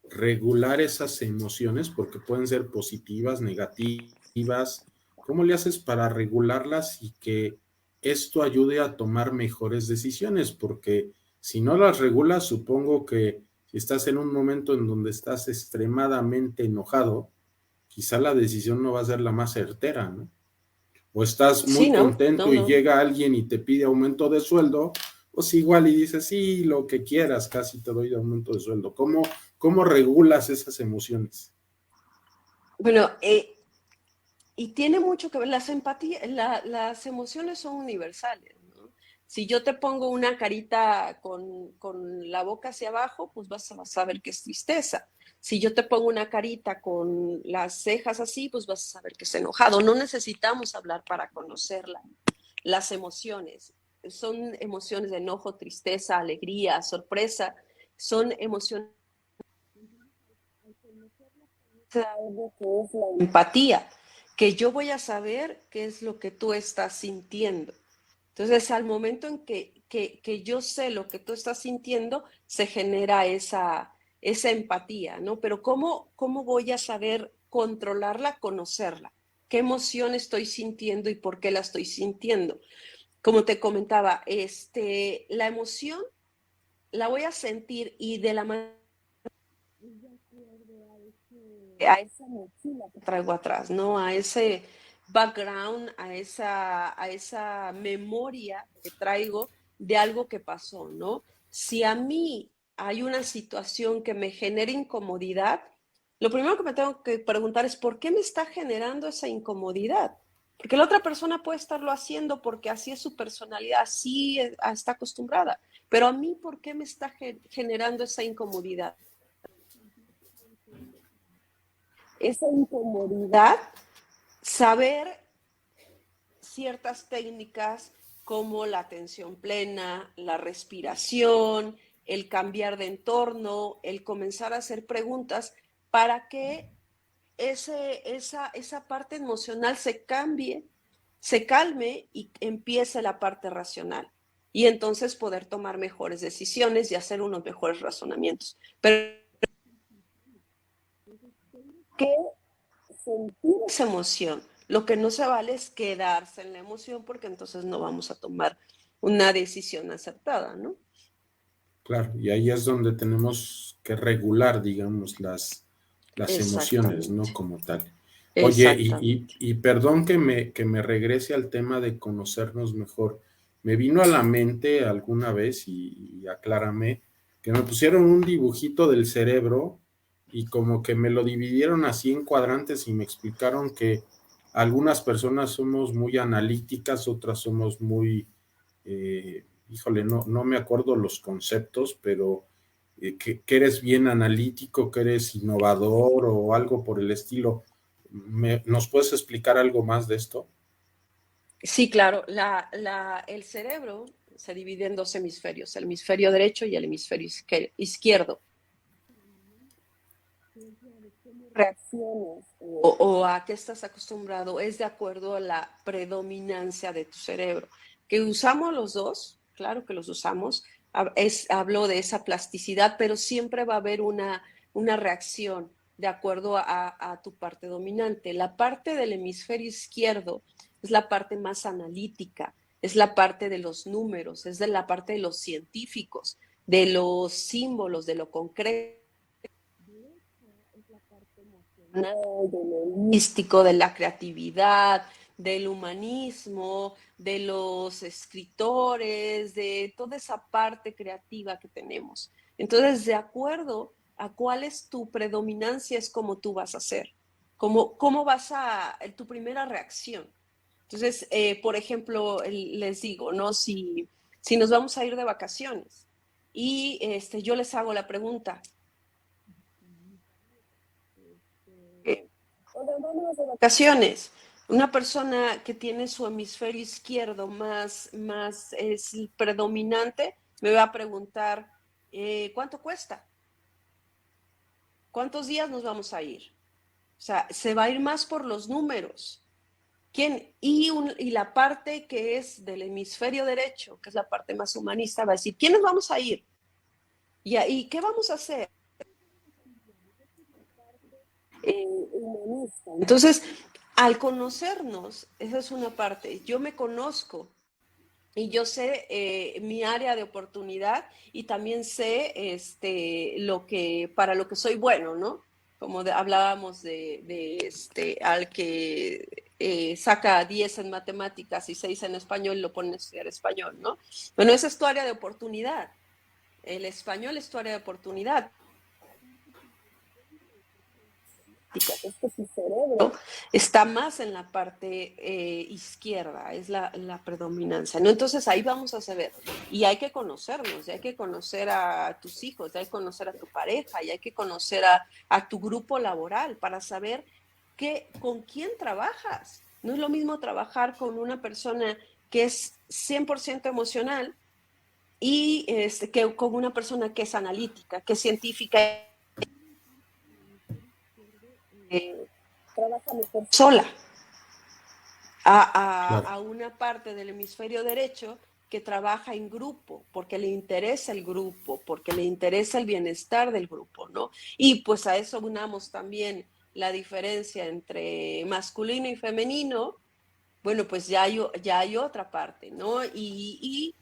regular esas emociones? Porque pueden ser positivas, negativas. ¿Cómo le haces para regularlas y que esto ayude a tomar mejores decisiones? Porque si no las regulas, supongo que si estás en un momento en donde estás extremadamente enojado, quizá la decisión no va a ser la más certera, ¿no? O estás muy Sí, no, contento no, y no. llega alguien y te pide aumento de sueldo, pues igual y dices, sí, lo que quieras, casi te doy de aumento de sueldo. ¿Cómo regulas esas emociones? Bueno, y tiene mucho que ver, las emociones son universales, ¿no? Si yo te pongo una carita con la boca hacia abajo, pues vas a saber que es tristeza. Si yo te pongo una carita con las cejas así, pues vas a saber que es enojado. No necesitamos hablar para conocerla. Las emociones son emociones de enojo, tristeza, alegría, sorpresa. Son emociones. Algo que es la empatía, que yo voy a saber qué es lo que tú estás sintiendo. Entonces, al momento en que yo sé lo que tú estás sintiendo, se genera esa empatía, ¿no? Pero ¿cómo voy a saber controlarla, conocerla? ¿Qué emoción estoy sintiendo y por qué la estoy sintiendo? Como te comentaba, la emoción la voy a sentir y de la manera a esa mochila que traigo atrás, ¿no? A ese background, a esa memoria que traigo de algo que pasó, ¿no? Si a mí hay una situación que me genera incomodidad, lo primero que me tengo que preguntar es ¿por qué me está generando esa incomodidad? Porque la otra persona puede estarlo haciendo porque así es su personalidad, así está acostumbrada. Pero a mí, ¿por qué me está generando esa incomodidad? Esa incomodidad, saber ciertas técnicas como la atención plena, la respiración, el cambiar de entorno, el comenzar a hacer preguntas para que esa parte emocional se cambie, se calme y empiece la parte racional. Y entonces poder tomar mejores decisiones y hacer unos mejores razonamientos. Pero que sentir esa emoción. Lo que no se vale es quedarse en la emoción porque entonces no vamos a tomar una decisión acertada, ¿no? Claro, y ahí es donde tenemos que regular, digamos, las emociones, ¿no? Exactamente, Como tal. Oye, exactamente. y perdón que me regrese al tema de conocernos mejor. Me vino a la mente alguna vez, y aclárame, que me pusieron un dibujito del cerebro y como que me lo dividieron así en cuadrantes y me explicaron que algunas personas somos muy analíticas, otras somos muy híjole, no me acuerdo los conceptos, pero que eres bien analítico, que eres innovador o algo por el estilo. ¿Nos puedes explicar algo más de esto? Sí, claro, el cerebro se divide en dos hemisferios, el hemisferio derecho y el hemisferio izquierdo. Reacciones o a qué estás acostumbrado es de acuerdo a la predominancia de tu cerebro. Que usamos los dos, claro que los usamos, hablo de esa plasticidad, pero siempre va a haber una reacción de acuerdo a tu parte dominante. La parte del hemisferio izquierdo es la parte más analítica, es la parte de los números, es de la parte de los científicos, de los símbolos, de lo concreto, de lo místico, de la creatividad, del humanismo, de los escritores, de toda esa parte creativa que tenemos. Entonces, de acuerdo a cuál es tu predominancia, es como tú vas a hacer, cómo vas a, tu primera reacción. Entonces, por ejemplo, les digo, ¿no? Si nos vamos a ir de vacaciones y yo les hago la pregunta, vámonos de vacaciones. Una persona que tiene su hemisferio izquierdo más es predominante me va a preguntar, ¿cuánto cuesta? ¿Cuántos días nos vamos a ir? O sea, se va a ir más por los números. ¿Quién? Y la parte que es del hemisferio derecho, que es la parte más humanista, va a decir, ¿quiénes vamos a ir? ¿Y qué vamos a hacer? Humanista. Entonces, al conocernos, esa es una parte, yo me conozco y yo sé mi área de oportunidad y también sé para lo que soy bueno, ¿no? Como hablábamos al que saca 10 en matemáticas y 6 en español, lo ponen a estudiar español, ¿no? Bueno, esa es tu área de oportunidad. El español es tu área de oportunidad. es que tu cerebro está más en la parte izquierda, es la predominancia, ¿no? Entonces ahí vamos a saber, y hay que conocernos, y hay que conocer a tus hijos, y hay que conocer a tu pareja, y hay que conocer a tu grupo laboral para saber con quién trabajas. No es lo mismo trabajar con una persona que es 100% emocional y que con una persona que es analítica, que es científica, trabaja mejor sola, Claro. a una parte del hemisferio derecho que trabaja en grupo, porque le interesa el grupo, porque le interesa el bienestar del grupo, ¿no? Y pues a eso unamos también la diferencia entre masculino y femenino. Bueno, pues ya hay otra parte, ¿no? Y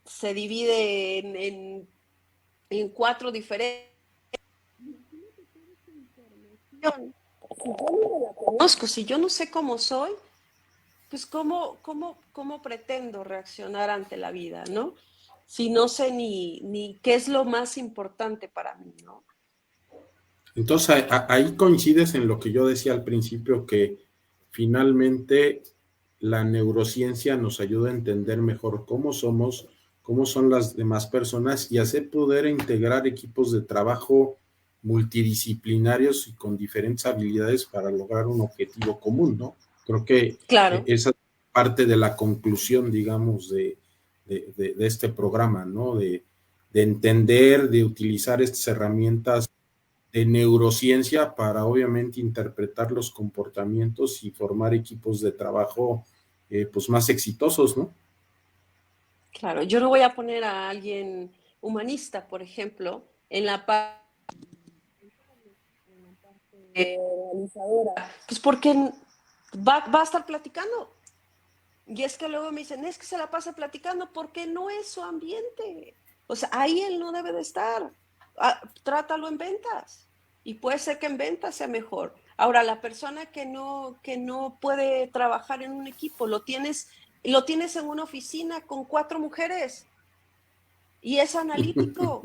se divide en 4 diferentes. Si yo no la conozco, si yo no sé cómo soy, pues cómo pretendo reaccionar ante la vida, ¿no? Si no sé ni qué es lo más importante para mí, ¿no? Entonces ahí coincides en lo que yo decía al principio, que finalmente la neurociencia nos ayuda a entender mejor cómo somos, cómo son las demás personas y hacer poder integrar equipos de trabajo multidisciplinarios y con diferentes habilidades para lograr un objetivo común, ¿no? Creo que Claro. esa es parte de la conclusión, digamos, de este programa, ¿no? De entender, de utilizar estas herramientas de neurociencia para obviamente interpretar los comportamientos y formar equipos de trabajo pues más exitosos, ¿no? Claro, yo no voy a poner a alguien humanista, por ejemplo, en la parte realizadora, pues porque va a estar platicando. Y es que luego me dicen, es que se la pasa platicando porque no es su ambiente. O sea, ahí él no debe de estar. Trátalo en ventas. Y puede ser que en ventas sea mejor. Ahora, la persona que no puede trabajar en un equipo, lo tienes en una oficina con 4 mujeres y es analítico,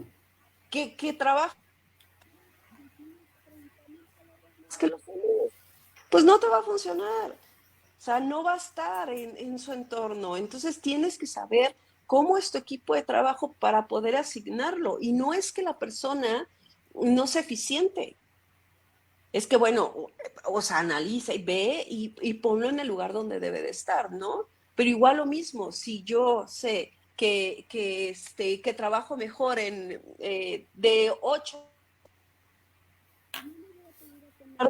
que trabaja más que los hombres. Pues no te va a funcionar. O sea, no va a estar en su entorno. Entonces tienes que saber cómo es tu equipo de trabajo para poder asignarlo. Y no es que la persona no sea eficiente. Es que, bueno, o sea, analiza y ve y ponlo en el lugar donde debe de estar, ¿no? Pero igual lo mismo, si yo sé que trabajo mejor de 8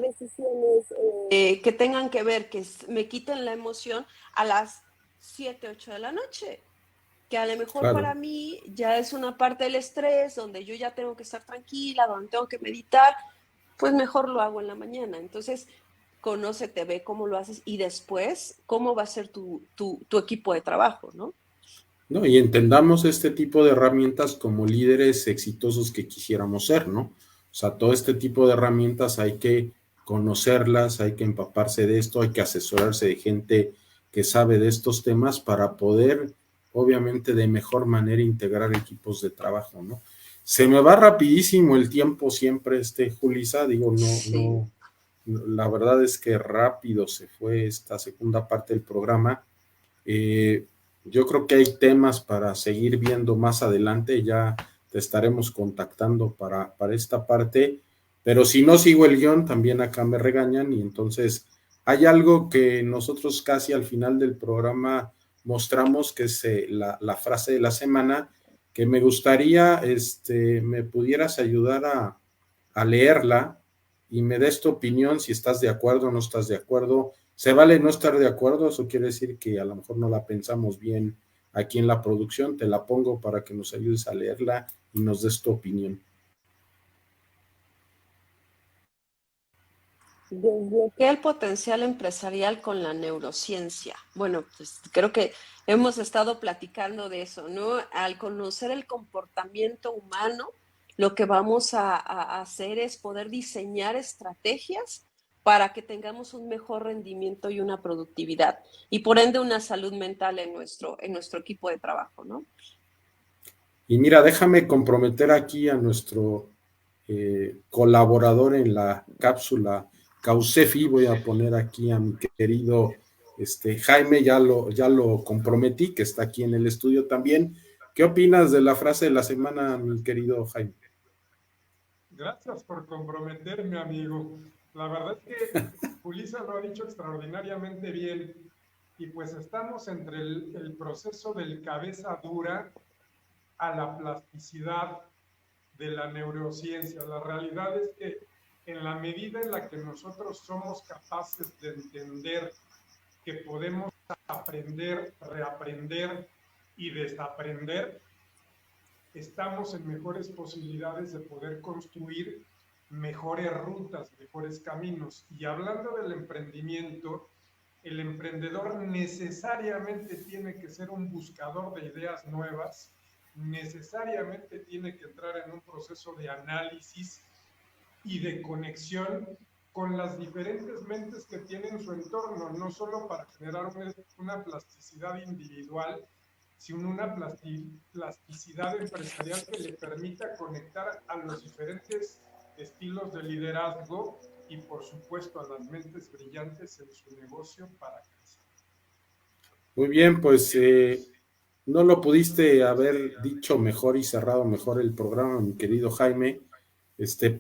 decisiones que tengan que ver, que me quiten la emoción a las 7, 8 de la noche, que a lo mejor Claro. para mí ya es una parte del estrés, donde yo ya tengo que estar tranquila, donde tengo que meditar, pues mejor lo hago en la mañana. Entonces, conócete, ve cómo lo haces y después cómo va a ser tu equipo de trabajo, ¿no? ¿No? Y entendamos este tipo de herramientas como líderes exitosos que quisiéramos ser, ¿no? O sea, todo este tipo de herramientas hay que conocerlas, hay que empaparse de esto, hay que asesorarse de gente que sabe de estos temas para poder, obviamente, de mejor manera integrar equipos de trabajo, ¿no? Se me va rapidísimo el tiempo siempre, Julisa, digo, Sí. la verdad es que rápido se fue esta segunda parte del programa. Yo creo que hay temas para seguir viendo más adelante, ya te estaremos contactando para esta parte, pero si no sigo el guión, también acá me regañan y entonces hay algo que nosotros casi al final del programa mostramos, que es la frase de la semana, que me gustaría, me pudieras ayudar a leerla y me des tu opinión, si estás de acuerdo o no estás de acuerdo. Se vale no estar de acuerdo, eso quiere decir que a lo mejor no la pensamos bien aquí en la producción, te la pongo para que nos ayudes a leerla y nos des tu opinión. Desde que el potencial empresarial con la neurociencia. Bueno, pues creo que hemos estado platicando de eso, ¿no? Al conocer el comportamiento humano, lo que vamos a hacer es poder diseñar estrategias para que tengamos un mejor rendimiento y una productividad y por ende una salud mental en nuestro equipo de trabajo, ¿no? Y mira, déjame comprometer aquí a nuestro colaborador en la cápsula Causefi. Voy a poner aquí a mi querido Jaime, ya lo comprometí, que está aquí en el estudio también. ¿Qué opinas de la frase de la semana, mi querido Jaime? Gracias por comprometerme, amigo. La verdad es que Julissa lo ha dicho extraordinariamente bien. Y pues estamos entre el proceso del cabeza dura a la plasticidad de la neurociencia. La realidad es que en la medida en la que nosotros somos capaces de entender que podemos aprender, reaprender y desaprender, estamos en mejores posibilidades de poder construir mejores rutas, mejores caminos. Y hablando del emprendimiento, el emprendedor necesariamente tiene que ser un buscador de ideas nuevas, necesariamente tiene que entrar en un proceso de análisis y de conexión con las diferentes mentes que tiene en su entorno, no solo para generar una plasticidad individual, sino una plasticidad empresarial que le permita conectar a los diferentes estilos de liderazgo y, por supuesto, a las mentes brillantes en su negocio para crecer. Muy bien, pues no lo pudiste haber dicho mejor y cerrado mejor el programa, mi querido Jaime.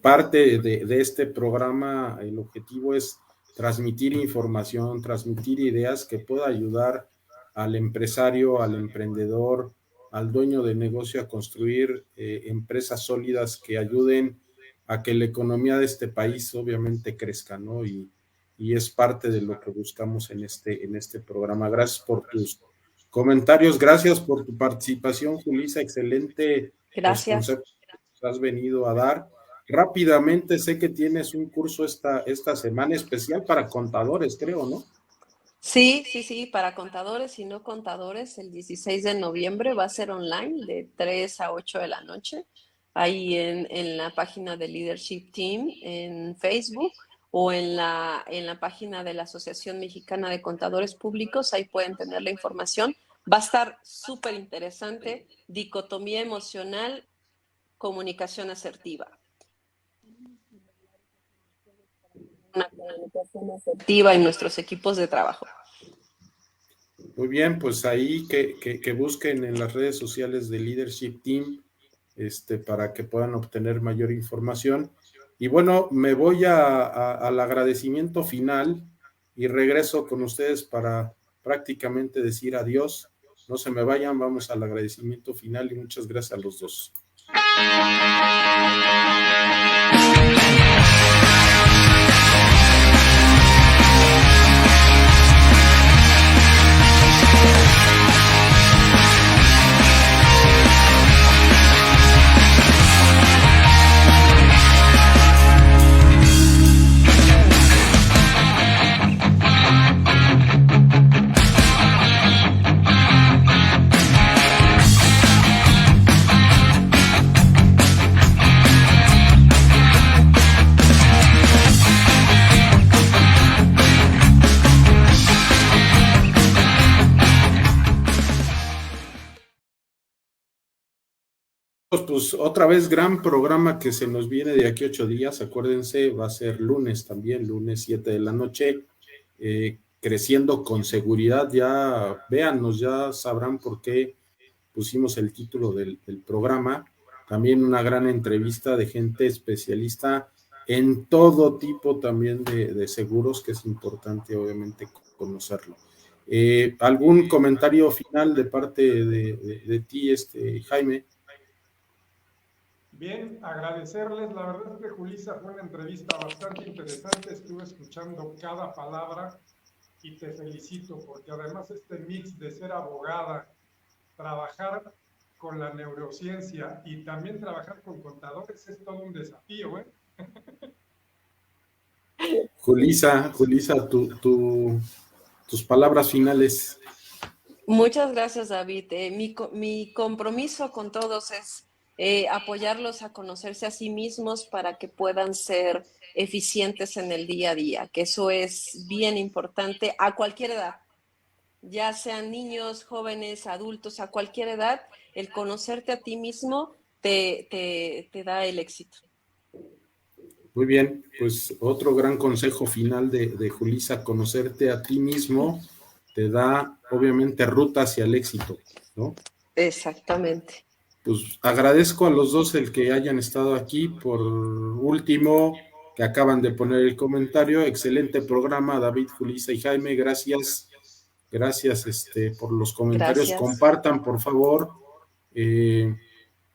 Parte de este programa, el objetivo es transmitir información, transmitir ideas que pueda ayudar al empresario, al emprendedor, al dueño de negocio a construir empresas sólidas que ayuden a que la economía de este país obviamente crezca, ¿no? Y es parte de lo que buscamos en este programa. Gracias por tus comentarios, gracias por tu participación, Julissa, excelente los Gracias. conceptos que has venido a dar. Rápidamente, sé que tienes un curso esta semana especial para contadores, creo, ¿no? Sí, para contadores y no contadores, el 16 de noviembre va a ser online de 3 a 8 de la noche, ahí en la página de Leadership Team en Facebook o en la página de la Asociación Mexicana de Contadores Públicos, ahí pueden tener la información. Va a estar súper interesante, dicotomía emocional, comunicación asertiva. Una comunicación asertiva en nuestros equipos de trabajo. Muy bien, pues ahí que busquen en las redes sociales de Leadership Team para que puedan obtener mayor información. Y bueno, me voy al agradecimiento final y regreso con ustedes para prácticamente decir adiós. No se me vayan, vamos al agradecimiento final y muchas gracias a los dos. Pues otra vez gran programa que se nos viene de aquí 8 días, acuérdense, va a ser lunes también, lunes 7 de la noche, creciendo con seguridad. Ya véanos, ya sabrán por qué pusimos el título del programa. También una gran entrevista de gente especialista en todo tipo también de seguros, que es importante obviamente conocerlo. ¿Algún comentario final de parte de ti, Jaime? Bien, agradecerles. La verdad es que Julissa fue una entrevista bastante interesante. Estuve escuchando cada palabra y te felicito porque además este mix de ser abogada, trabajar con la neurociencia y también trabajar con contadores es todo un desafío, ¿eh? Julissa, tus palabras finales. Muchas gracias, David. Mi compromiso con todos es apoyarlos a conocerse a sí mismos para que puedan ser eficientes en el día a día, que eso es bien importante a cualquier edad, ya sean niños, jóvenes, adultos, a cualquier edad, el conocerte a ti mismo te da el éxito. Muy bien, pues otro gran consejo final de Julissa: conocerte a ti mismo te da obviamente ruta hacia el éxito, ¿no? Exactamente. Pues agradezco a los dos el que hayan estado aquí. Por último, que acaban de poner el comentario, excelente programa, David, Julissa y Jaime, gracias, gracias por los comentarios. Gracias. Compartan, por favor.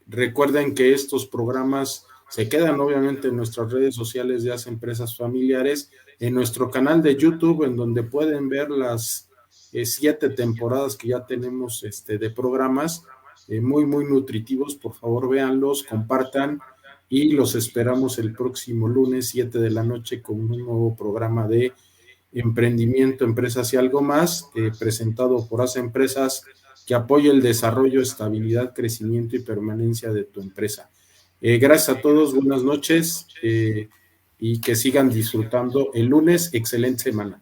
Recuerden que estos programas se quedan obviamente en nuestras redes sociales de Haz Empresas Familiares, en nuestro canal de YouTube, en donde pueden ver las 7 temporadas que ya tenemos de programas, muy, muy nutritivos. Por favor, véanlos, compartan, y los esperamos el próximo lunes, 7 de la noche, con un nuevo programa de emprendimiento, empresas y algo más, presentado por Haz Empresas, que apoya el desarrollo, estabilidad, crecimiento y permanencia de tu empresa. Gracias a todos, buenas noches, y que sigan disfrutando el lunes. Excelente semana.